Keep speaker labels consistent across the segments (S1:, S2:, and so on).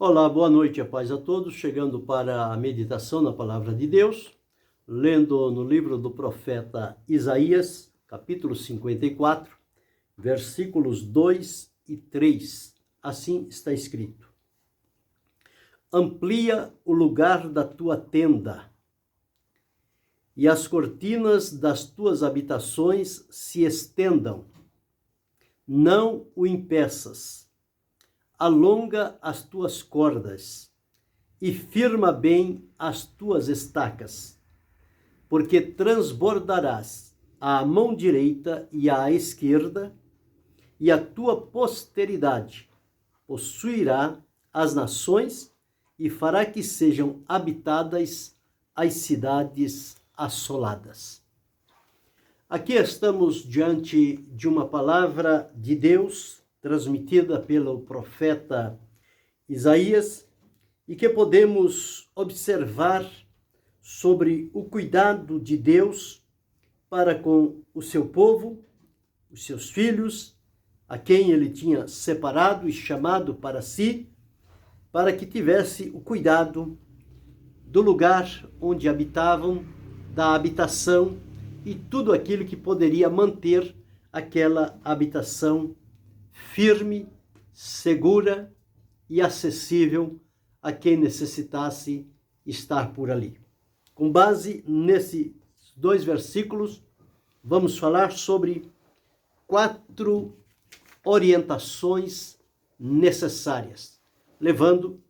S1: Olá, boa noite, a paz a todos. Chegando para a meditação na Palavra de Deus, lendo no livro do profeta Isaías, capítulo 54, versículos 2 e 3. Assim está escrito: Amplia o lugar da tua tenda, e as cortinas das tuas habitações se estendam. Não o impeças. Alonga as tuas cordas e firma bem as tuas estacas, porque transbordarás à mão direita e à esquerda, e a tua posteridade possuirá as nações e fará que sejam habitadas as cidades assoladas. Aqui estamos diante de uma palavra de Deus transmitida pelo profeta Isaías, e que podemos observar sobre o cuidado de Deus para com o seu povo, os seus filhos, a quem ele tinha separado e chamado para si, para que tivesse o cuidado do lugar onde habitavam, da habitação e tudo aquilo que poderia manter aquela habitação firme, segura e acessível a quem necessitasse estar por ali. Com base nesses dois versículos, vamos falar sobre 4 orientações necessárias, levando,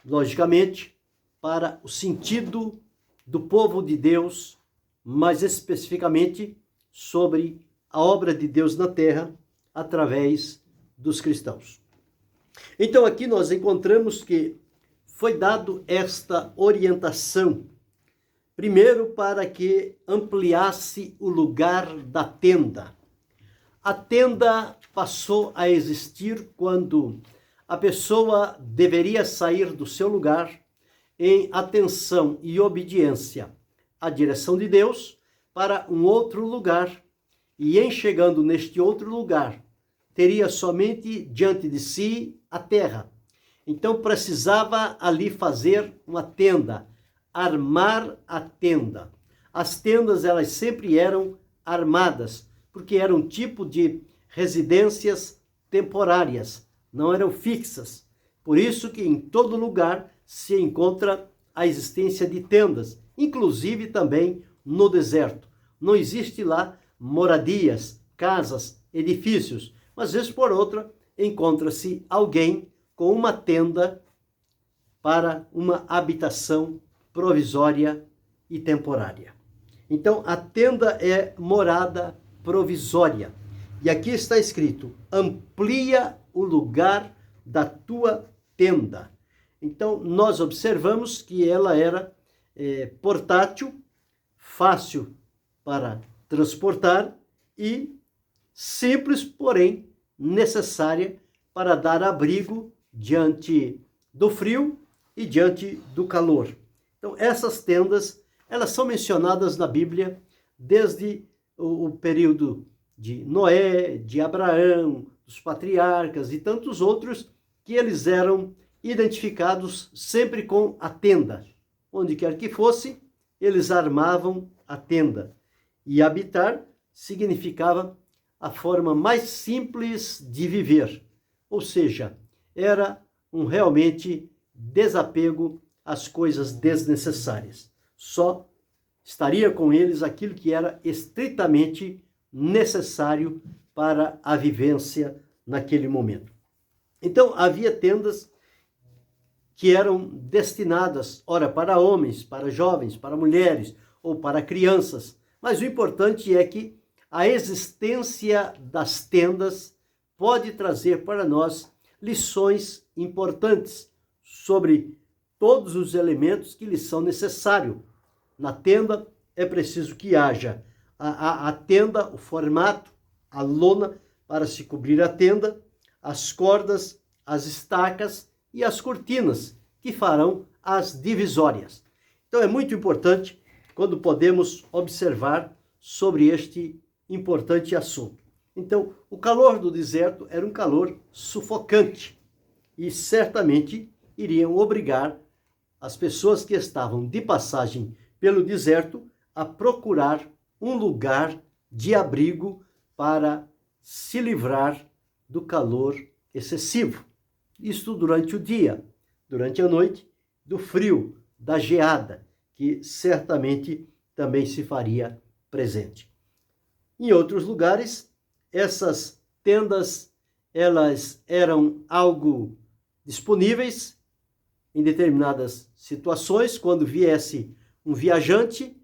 S1: logicamente, para o sentido do povo de Deus, mais especificamente sobre a obra de Deus na terra, através dos cristãos. Então aqui nós encontramos que foi dado esta orientação, primeiro para que ampliasse o lugar da tenda. A tenda passou a existir quando a pessoa deveria sair do seu lugar em atenção e obediência à direção de Deus para um outro lugar, e em chegando neste outro lugar, teria somente diante de si a terra. Então precisava ali fazer uma tenda, armar a tenda. As tendas, elas sempre eram armadas, porque eram um tipo de residências temporárias, não eram fixas. Por isso que em todo lugar se encontra a existência de tendas, inclusive também no deserto. Não existe lá moradias, casas, edifícios, mas vez por outra encontra-se alguém com uma tenda para uma habitação provisória e temporária. Então a tenda é morada provisória. E aqui está escrito: amplia o lugar da tua tenda. Então nós observamos que ela era portátil, fácil para transportar e simples, porém necessária para dar abrigo diante do frio e diante do calor. Então essas tendas, elas são mencionadas na Bíblia desde o período de Noé, de Abraão, dos patriarcas e tantos outros, que eles eram identificados sempre com a tenda. Onde quer que fosse, eles armavam a tenda. E habitar significava a forma mais simples de viver, ou seja, era realmente desapego às coisas desnecessárias. Só estaria com eles aquilo que era estritamente necessário para a vivência naquele momento. Então havia tendas que eram destinadas, ora para homens, para jovens, para mulheres ou para crianças. Mas o importante é que a existência das tendas pode trazer para nós lições importantes sobre todos os elementos que lhes são necessários. Na tenda é preciso que haja a tenda, o formato, a lona para se cobrir a tenda, as cordas, as estacas e as cortinas que farão as divisórias. Então é muito importante quando podemos observar sobre este importante assunto. Então, o calor do deserto era um calor sufocante e certamente iriam obrigar as pessoas que estavam de passagem pelo deserto a procurar um lugar de abrigo para se livrar do calor excessivo. Isto durante o dia, durante a noite, do frio, da geada, que certamente também se faria presente. Em outros lugares, essas tendas, elas eram algo disponíveis em determinadas situações, quando viesse um viajante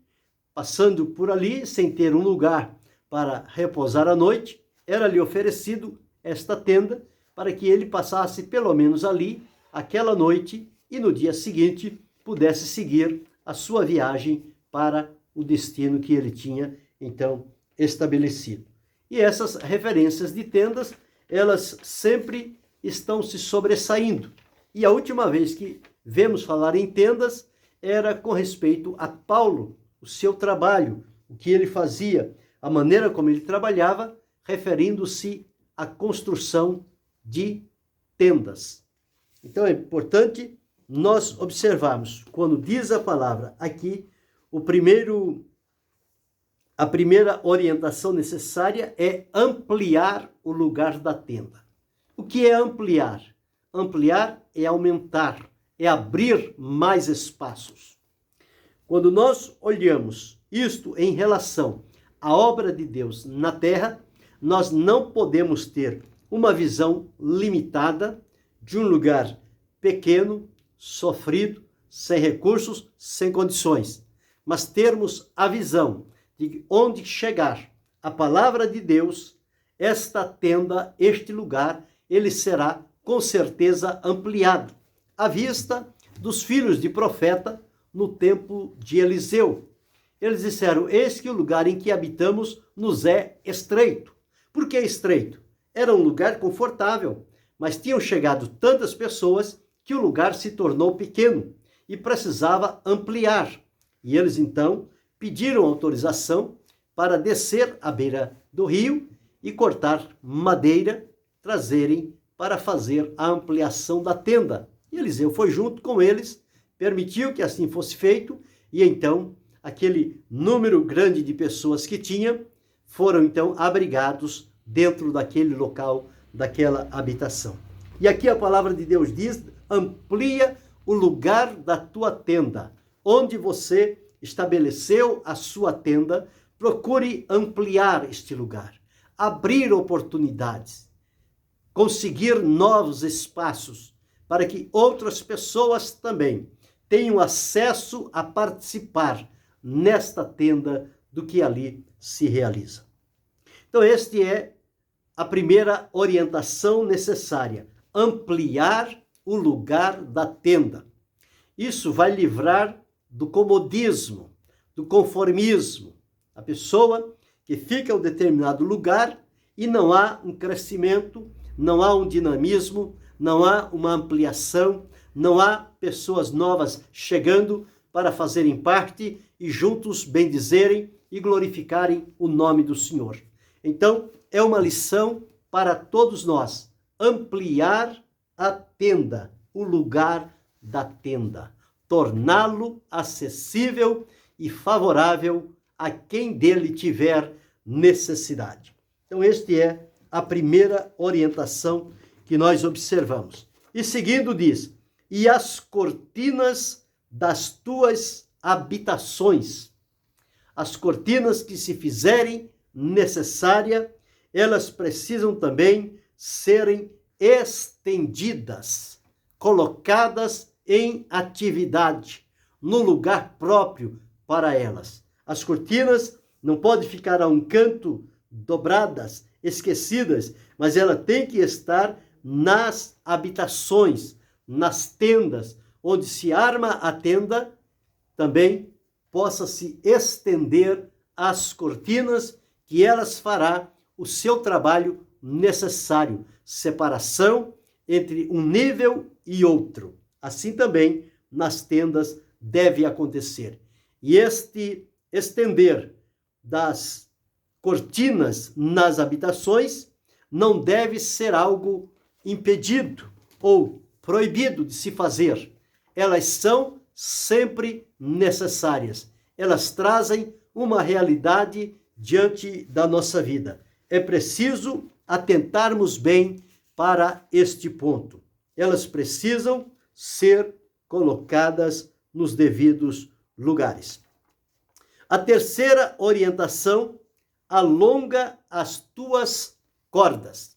S1: passando por ali sem ter um lugar para repousar à noite, era-lhe oferecido esta tenda para que ele passasse pelo menos ali aquela noite e no dia seguinte pudesse seguir a sua viagem para o destino que ele tinha então estabelecido. E essas referências de tendas, elas sempre estão se sobressaindo. E a última vez que vemos falar em tendas era com respeito a Paulo, o seu trabalho, o que ele fazia, a maneira como ele trabalhava, referindo-se à construção de tendas. Então é importante nós observarmos, quando diz a palavra aqui, a primeira orientação necessária é ampliar o lugar da tenda. O que é ampliar? Ampliar é aumentar, é abrir mais espaços. Quando nós olhamos isto em relação à obra de Deus na terra, nós não podemos ter uma visão limitada de um lugar pequeno, sofrido, sem recursos, sem condições, mas termos a visão de onde chegar a palavra de Deus, esta tenda, este lugar, ele será com certeza ampliado, à vista dos filhos de profeta no tempo de Eliseu. Eles disseram: eis que o lugar em que habitamos nos é estreito. Por que estreito? Era um lugar confortável, mas tinham chegado tantas pessoas que o lugar se tornou pequeno e precisava ampliar. E eles então pediram autorização para descer à beira do rio e cortar madeira, trazerem para fazer a ampliação da tenda. E Eliseu foi junto com eles, permitiu que assim fosse feito, e então aquele número grande de pessoas que tinha foram então abrigados dentro daquele local, daquela habitação. E aqui a palavra de Deus diz: amplia o lugar da tua tenda. Onde você estabeleceu a sua tenda, procure ampliar este lugar, abrir oportunidades, conseguir novos espaços para que outras pessoas também tenham acesso a participar nesta tenda do que ali se realiza. Então, este é a primeira orientação necessária: ampliar o lugar da tenda. Isso vai livrar do comodismo, do conformismo. A pessoa que fica em um determinado lugar e não há um crescimento, não há um dinamismo, não há uma ampliação, não há pessoas novas chegando para fazerem parte e juntos bendizerem e glorificarem o nome do Senhor. Então, é uma lição para todos nós: ampliar a tenda, o lugar da tenda, torná-lo acessível e favorável a quem dele tiver necessidade. Então, este é a primeira orientação que nós observamos. E seguindo diz: e as cortinas das tuas habitações. As cortinas que se fizerem necessária, elas precisam também serem estendidas, colocadas em atividade, no lugar próprio para elas. As cortinas não podem ficar a um canto dobradas, esquecidas, mas ela tem que estar nas habitações, nas tendas, onde se arma a tenda, também possa se estender as cortinas, que elas fará o seu trabalho necessário, separação entre um nível e outro. Assim também nas tendas deve acontecer. E este estender das cortinas nas habitações não deve ser algo impedido ou proibido de se fazer. Elas são sempre necessárias. Elas trazem uma realidade diante da nossa vida. É preciso atentarmos bem para este ponto. Elas precisam ser colocadas nos devidos lugares. A terceira orientação: alonga as tuas cordas.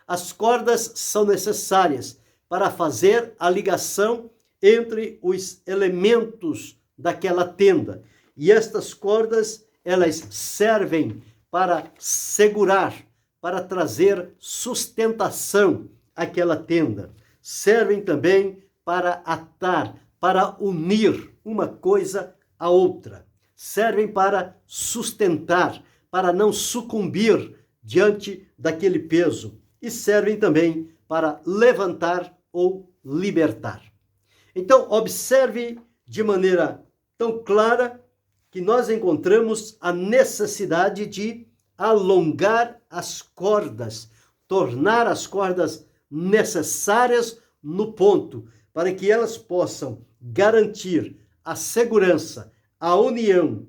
S1: As cordas são necessárias para fazer a ligação entre os elementos daquela tenda. E estas cordas, elas servem para segurar, para trazer sustentação àquela tenda. Servem também para atar, para unir uma coisa à outra. Servem para sustentar, para não sucumbir diante daquele peso. E servem também para levantar ou libertar. Então, observe de maneira tão clara que nós encontramos a necessidade de alongar as cordas, tornar as cordas necessárias no ponto, para que elas possam garantir a segurança, a união,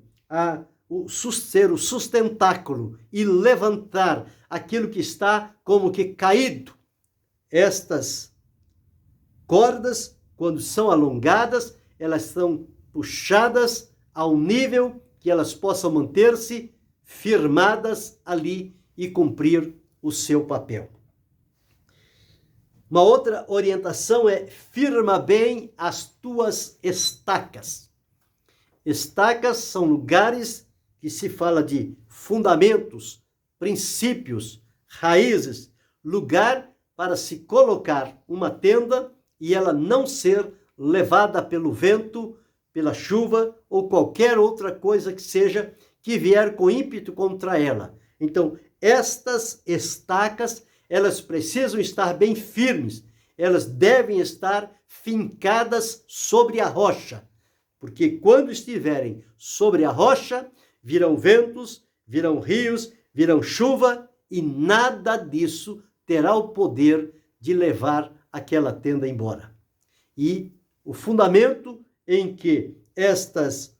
S1: ser o sustentáculo e levantar aquilo que está como que caído. Estas cordas, quando são alongadas, elas são puxadas ao nível que elas possam manter-se firmadas ali e cumprir o seu papel. Uma outra orientação é: firma bem as tuas estacas. Estacas são lugares que se fala de fundamentos, princípios, raízes, lugar para se colocar uma tenda e ela não ser levada pelo vento, pela chuva ou qualquer outra coisa que seja que vier com ímpeto contra ela. Então, estas estacas, elas precisam estar bem firmes, elas devem estar fincadas sobre a rocha, porque quando estiverem sobre a rocha, virão ventos, virão rios, virão chuva e nada disso terá o poder de levar aquela tenda embora. E o fundamento em que estas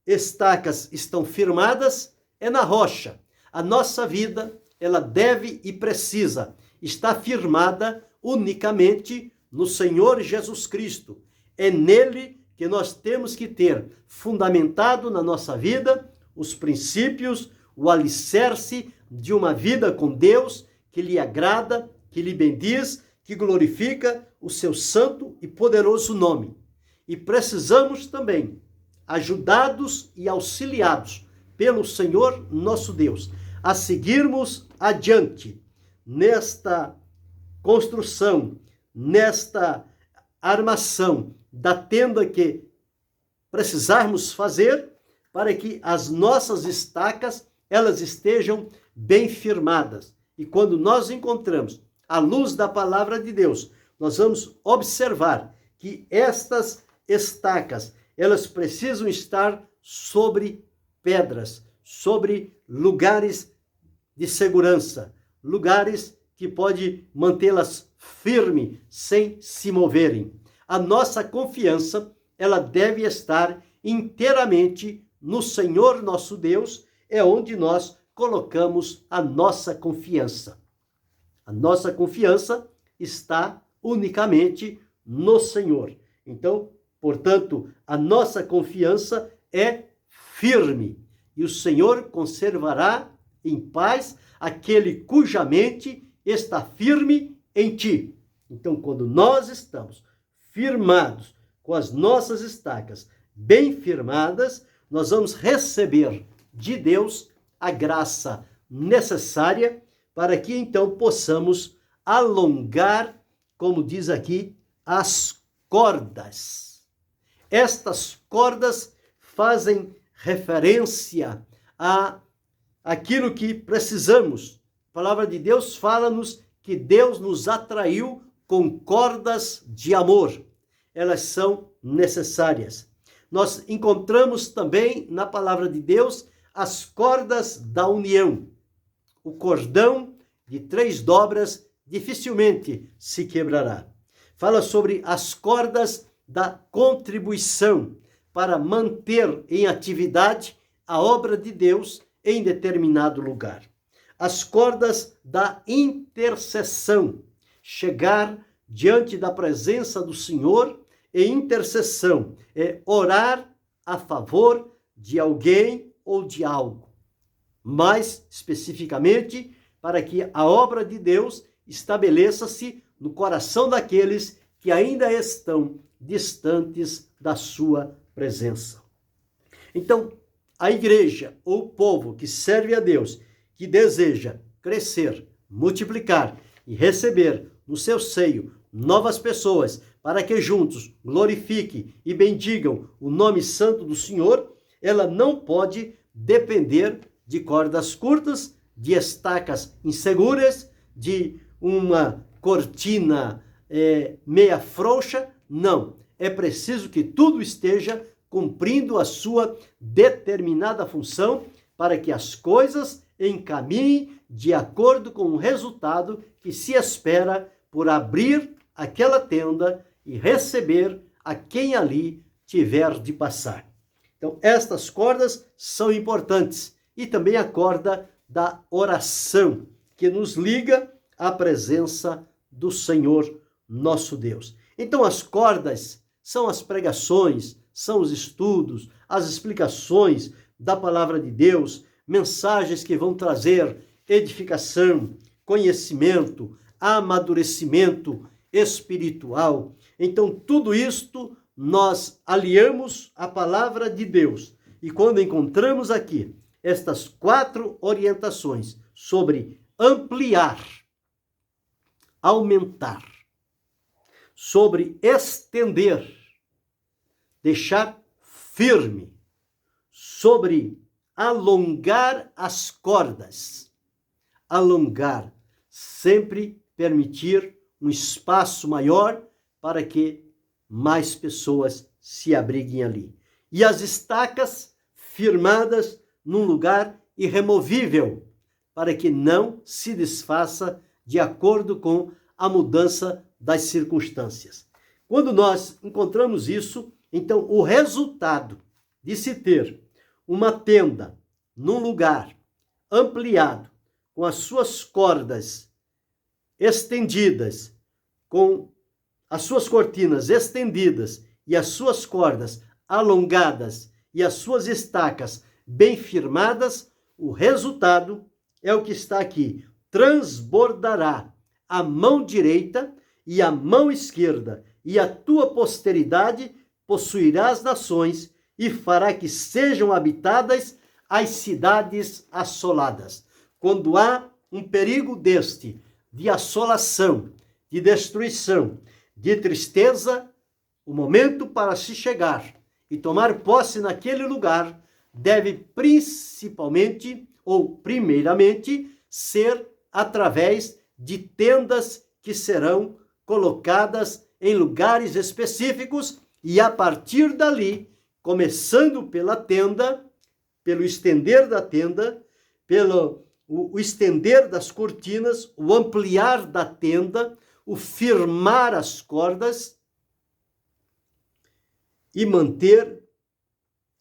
S1: estacas estão firmadas é na rocha. A nossa vida, ela deve e precisa estar firmada unicamente no Senhor Jesus Cristo. É nele que nós temos que ter fundamentado na nossa vida os princípios, o alicerce de uma vida com Deus que lhe agrada, que lhe bendiz, que glorifica o seu santo e poderoso nome. E precisamos também, ajudados e auxiliados pelo Senhor nosso Deus, a seguirmos adiante nesta construção, nesta armação da tenda que precisarmos fazer para que as nossas estacas elas estejam bem firmadas. E quando nós encontramos a luz da palavra de Deus, nós vamos observar que estas estacas, elas precisam estar sobre pedras, sobre lugares de segurança, lugares que pode mantê-las firmes sem se moverem. A nossa confiança, ela deve estar inteiramente no Senhor nosso Deus, é onde nós colocamos a nossa confiança. A nossa confiança está unicamente no Senhor. Então, portanto, a nossa confiança é firme e o Senhor conservará em paz aquele cuja mente está firme em ti. Então, quando nós estamos firmados com as nossas estacas bem firmadas, nós vamos receber de Deus a graça necessária para que então possamos alongar, como diz aqui, as cordas. Estas cordas fazem referência a aquilo que precisamos. A palavra de Deus fala-nos que Deus nos atraiu com cordas de amor. Elas são necessárias. Nós encontramos também na palavra de Deus as cordas da união. O cordão de 3 dobras dificilmente se quebrará. fala sobre as cordas da contribuição para manter em atividade a obra de Deus em determinado lugar. As cordas da intercessão, chegar diante da presença do Senhor em intercessão, é orar a favor de alguém ou de algo. Mais especificamente, para que a obra de Deus estabeleça-se no coração daqueles que ainda estão distantes da sua presença. Então, a igreja ou o povo que serve a Deus, que deseja crescer, multiplicar e receber no seu seio novas pessoas, para que juntos glorifiquem e bendigam o nome santo do Senhor, ela não pode depender de cordas curtas, de estacas inseguras, de uma cortina meia frouxa. Não, é preciso que tudo esteja cumprindo a sua determinada função para que as coisas encaminhem de acordo com o resultado que se espera por abrir aquela tenda e receber a quem ali tiver de passar. Então, estas cordas são importantes e também a corda da oração, que nos liga à presença do Senhor nosso Deus. Então, as cordas são as pregações, são os estudos, as explicações da palavra de Deus, mensagens que vão trazer edificação, conhecimento, amadurecimento espiritual. Então, tudo isto nós aliamos à palavra de Deus. E quando encontramos aqui estas 4 orientações sobre ampliar, aumentar, sobre estender, deixar firme, sobre alongar as cordas, alongar, sempre permitir um espaço maior para que mais pessoas se abriguem ali. E as estacas firmadas num lugar irremovível, para que não se desfaça de acordo com a mudança das circunstâncias. Quando nós encontramos isso, então o resultado de se ter uma tenda num lugar ampliado, com as suas cordas estendidas, com as suas cortinas estendidas e as suas cordas alongadas e as suas estacas bem firmadas, o resultado é o que está aqui: transbordará a mão direita e a mão esquerda, e a tua posteridade possuirá as nações e fará que sejam habitadas as cidades assoladas. Quando há um perigo deste, de assolação, de destruição, de tristeza, o momento para se chegar e tomar posse naquele lugar deve principalmente ou primeiramente ser através de tendas que serão colocadas em lugares específicos e a partir dali, começando pela tenda, pelo estender da tenda, pelo o estender das cortinas, o ampliar da tenda, o firmar as cordas e manter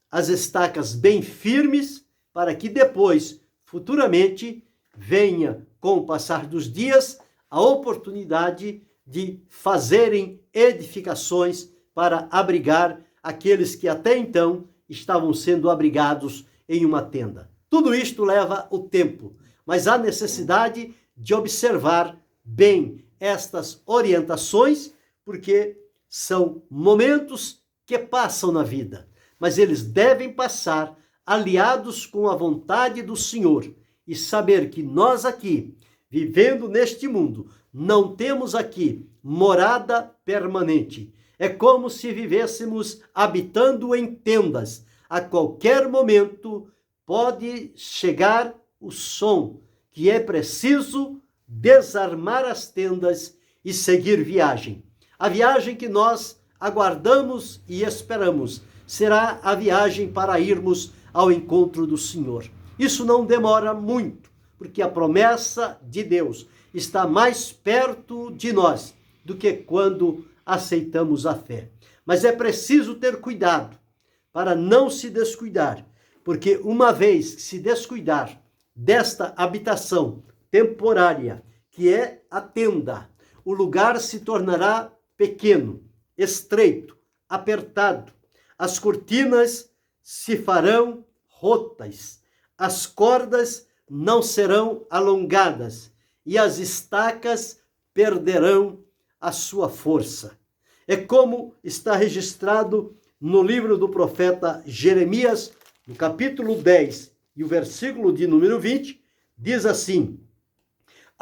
S1: as estacas bem firmes para que depois, futuramente, venha, com o passar dos dias, a oportunidade de fazerem edificações para abrigar aqueles que até então estavam sendo abrigados em uma tenda. Tudo isto leva o tempo, mas há necessidade de observar bem estas orientações, porque são momentos que passam na vida, mas eles devem passar aliados com a vontade do Senhor e saber que nós aqui, vivendo neste mundo, não temos aqui morada permanente. É como se vivêssemos habitando em tendas. A qualquer momento pode chegar o som, que é preciso desarmar as tendas e seguir viagem. A viagem que nós aguardamos e esperamos será a viagem para irmos ao encontro do Senhor. Isso não demora muito, porque a promessa de Deus está mais perto de nós do que quando aceitamos a fé. Mas é preciso ter cuidado para não se descuidar, porque uma vez que se descuidar desta habitação temporária, que é a tenda, o lugar se tornará pequeno, estreito, apertado, as cortinas se farão rotas, as cordas não serão alongadas e as estacas perderão a sua força. É como está registrado no livro do profeta Jeremias, no capítulo 10 e o versículo de número 20, diz assim: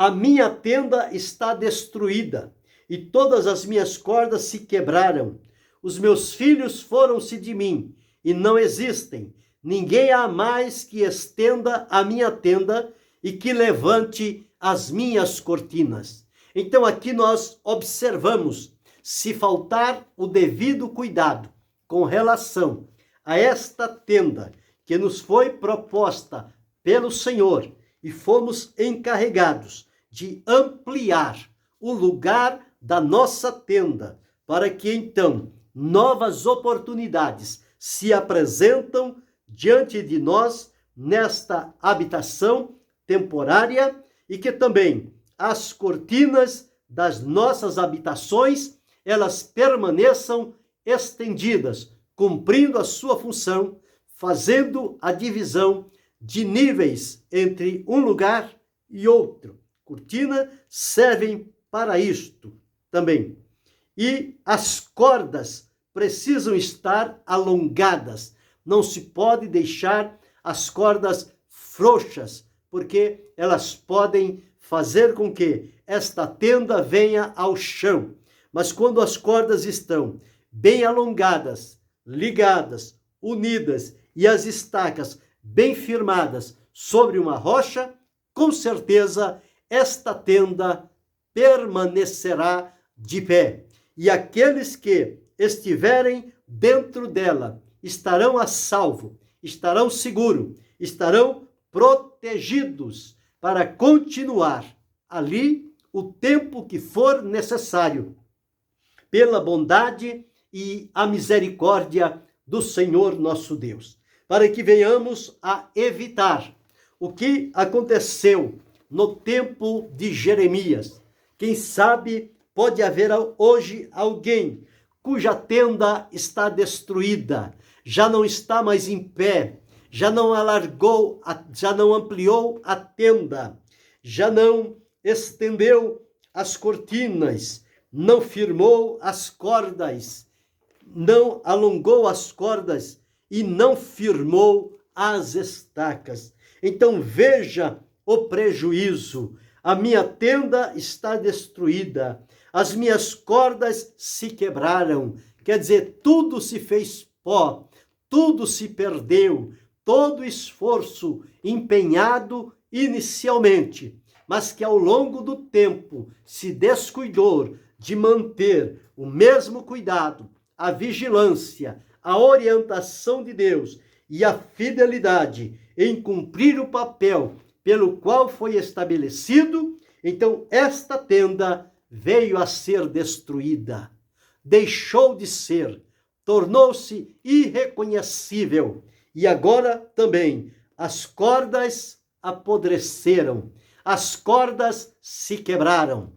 S1: a minha tenda está destruída e todas as minhas cordas se quebraram. Os meus filhos foram-se de mim e não existem. Ninguém há mais que estenda a minha tenda e que levante as minhas cortinas. Então aqui nós observamos, se faltar o devido cuidado com relação a esta tenda que nos foi proposta pelo Senhor e fomos encarregados de ampliar o lugar da nossa tenda, para que então novas oportunidades se apresentam diante de nós nesta habitação temporária e que também as cortinas das nossas habitações elas permaneçam estendidas, cumprindo a sua função, fazendo a divisão de níveis entre um lugar e outro. Cortinas servem para isto também. E as cordas precisam estar alongadas. Não se pode deixar as cordas frouxas, porque elas podem fazer com que esta tenda venha ao chão. Mas quando as cordas estão bem alongadas, ligadas, unidas e as estacas bem firmadas sobre uma rocha, com certeza esta tenda permanecerá de pé. E aqueles que estiverem dentro dela estarão a salvo, estarão seguros, estarão protegidos para continuar ali o tempo que for necessário, pela bondade e a misericórdia do Senhor nosso Deus, para que venhamos a evitar o que aconteceu no tempo de Jeremias. Quem sabe pode haver hoje alguém cuja tenda está destruída, já não está mais em pé, já não alargou, já não ampliou a tenda, já não estendeu as cortinas, não firmou as cordas, não alongou as cordas e não firmou as estacas. Então veja o prejuízo. A minha tenda está destruída, as minhas cordas se quebraram. Quer dizer, tudo se fez pó, tudo se perdeu, todo esforço empenhado inicialmente, mas que ao longo do tempo se descuidou de manter o mesmo cuidado, a vigilância, a orientação de Deus e a fidelidade em cumprir o papel pelo qual foi estabelecido, então esta tenda veio a ser destruída, deixou de ser, tornou-se irreconhecível e agora também as cordas apodreceram, as cordas se quebraram.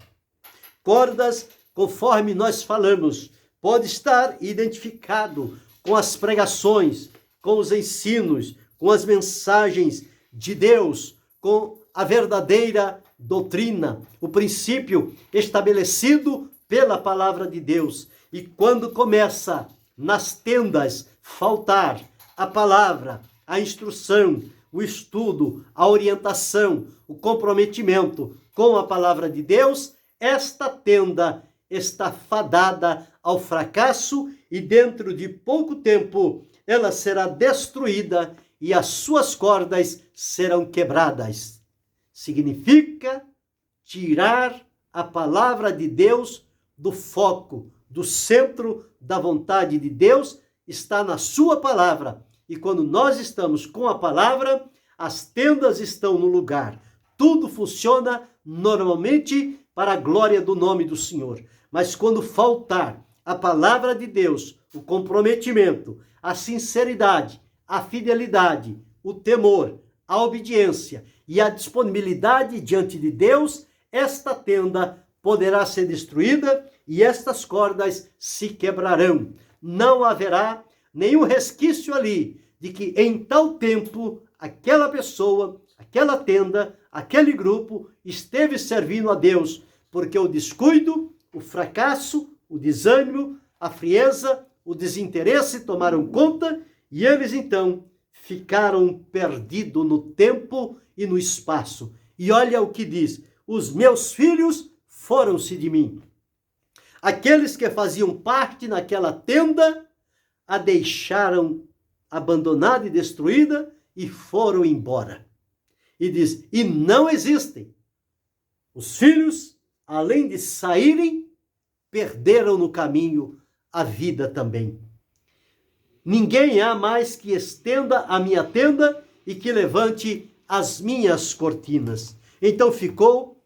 S1: Cordas, conforme nós falamos, pode estar identificado com as pregações, com os ensinos, com as mensagens de Deus, com a verdadeira doutrina, o princípio estabelecido pela palavra de Deus. E quando começa nas tendas faltar a palavra, a instrução, o estudo, a orientação, o comprometimento com a palavra de Deus, esta tenda está fadada ao fracasso e dentro de pouco tempo ela será destruída e as suas cordas serão quebradas. Significa tirar a palavra de Deus do foco, do centro da vontade de Deus, está na sua palavra. E quando nós estamos com a palavra, as tendas estão no lugar. Tudo funciona normalmente para a glória do nome do Senhor. Mas quando faltar a palavra de Deus, o comprometimento, a sinceridade, a fidelidade, o temor, a obediência e a disponibilidade diante de Deus, esta tenda poderá ser destruída e estas cordas se quebrarão. Não haverá nenhum resquício ali de que em tal tempo aquela pessoa, aquela tenda, aquele grupo esteve servindo a Deus, porque o descuido, o fracasso, o desânimo, a frieza, o desinteresse tomaram conta e eles então ficaram perdidos no tempo e no espaço. E olha o que diz: os meus filhos foram-se de mim. Aqueles que faziam parte naquela tenda a deixaram abandonada e destruída e foram embora. E diz, e não existem. Os filhos, além de saírem, perderam no caminho a vida também. Ninguém há mais que estenda a minha tenda e que levante as minhas cortinas. Então ficou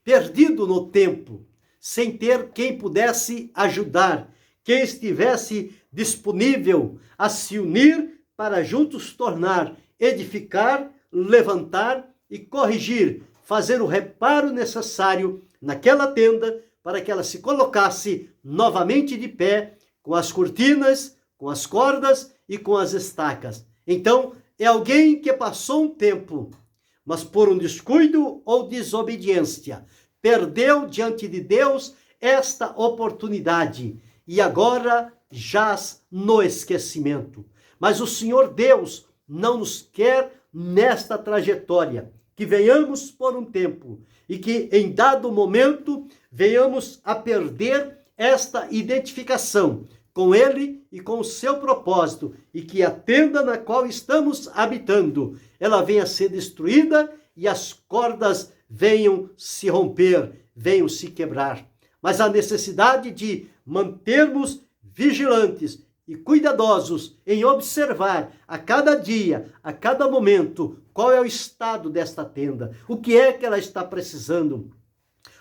S1: perdido no tempo, sem ter quem pudesse ajudar, quem estivesse disponível a se unir para juntos tornar, edificar, levantar e corrigir, fazer o reparo necessário naquela tenda para que ela se colocasse novamente de pé, com as cortinas, com as cordas e com as estacas. Então, é alguém que passou um tempo, mas por um descuido ou desobediência, perdeu diante de Deus esta oportunidade e agora jaz no esquecimento. Mas o Senhor Deus não nos quer nesta trajetória, que venhamos por um tempo e que em dado momento venhamos a perder esta identificação com Ele e com o seu propósito, e que a tenda na qual estamos habitando, ela venha a ser destruída e as cordas venham se romper, venham se quebrar. Mas a necessidade de mantermos vigilantes e cuidadosos em observar a cada dia, a cada momento, qual é o estado desta tenda, o que é que ela está precisando,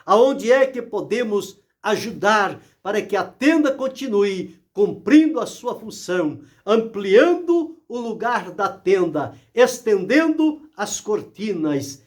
S1: aonde é que podemos ajudar para que a tenda continue cumprindo a sua função, ampliando o lugar da tenda, estendendo as cortinas,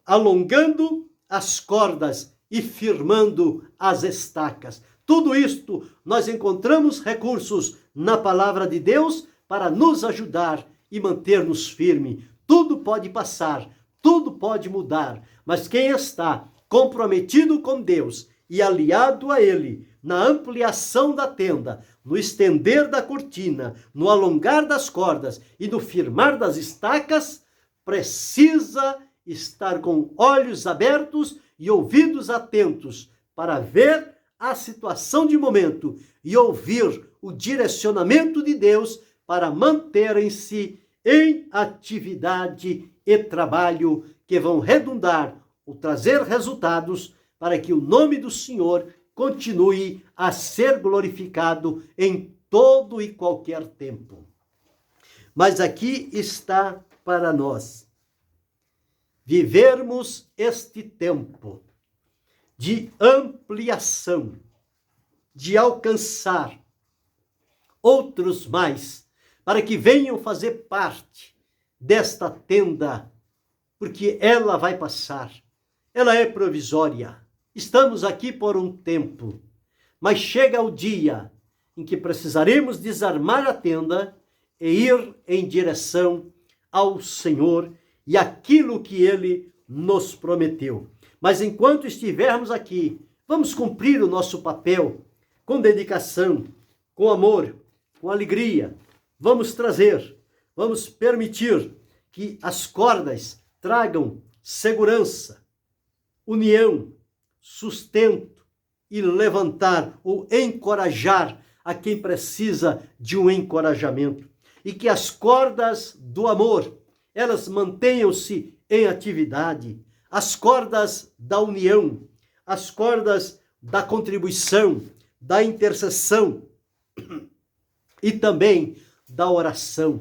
S1: alongando as cordas e firmando as estacas. Tudo isto nós encontramos recursos na palavra de Deus para nos ajudar e manter-nos firmes. Tudo pode passar, tudo pode mudar, mas quem está comprometido com Deus e aliado a Ele na ampliação da tenda, no estender da cortina, no alongar das cordas e no firmar das estacas, precisa estar com olhos abertos e ouvidos atentos para ver a situação de momento e ouvir o direcionamento de Deus para manterem-se em atividade e trabalho que vão redundar ou trazer resultados para que o nome do Senhor continue a ser glorificado em todo e qualquer tempo. Mas aqui está para nós vivermos este tempo de ampliação, de alcançar outros mais, para que venham fazer parte desta tenda, porque ela vai passar, ela é provisória. Estamos aqui por um tempo, mas chega o dia em que precisaremos desarmar a tenda e ir em direção ao Senhor e aquilo que Ele nos prometeu. Mas enquanto estivermos aqui, vamos cumprir o nosso papel com dedicação, com amor, com alegria. Vamos trazer, vamos permitir que as cordas tragam segurança, união, sustento e levantar ou encorajar a quem precisa de um encorajamento. E que as cordas do amor, elas mantenham-se em atividade. As cordas da união, as cordas da contribuição, da intercessão e também da oração.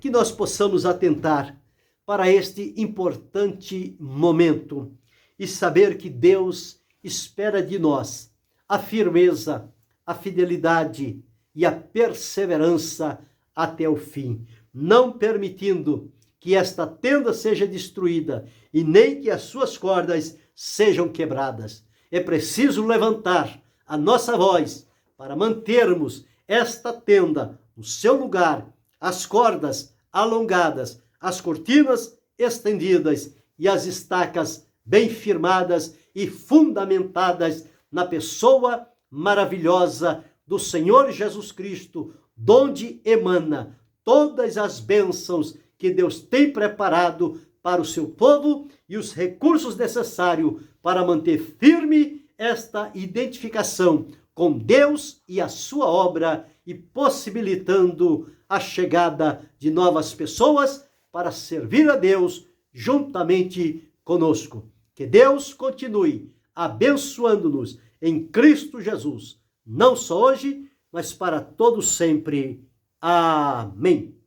S1: Que nós possamos atentar para este importante momento e saber que Deus espera de nós a firmeza, a fidelidade e a perseverança até o fim, não permitindo que esta tenda seja destruída e nem que as suas cordas sejam quebradas. É preciso levantar a nossa voz para mantermos esta tenda no seu lugar, as cordas alongadas, as cortinas estendidas e as estacas bem firmadas e fundamentadas na pessoa maravilhosa do Senhor Jesus Cristo, donde emana todas as bênçãos que Deus tem preparado para o seu povo e os recursos necessários para manter firme esta identificação com Deus e a sua obra e possibilitando a chegada de novas pessoas para servir a Deus juntamente conosco. Que Deus continue abençoando-nos em Cristo Jesus, não só hoje, mas para todo sempre. Amém.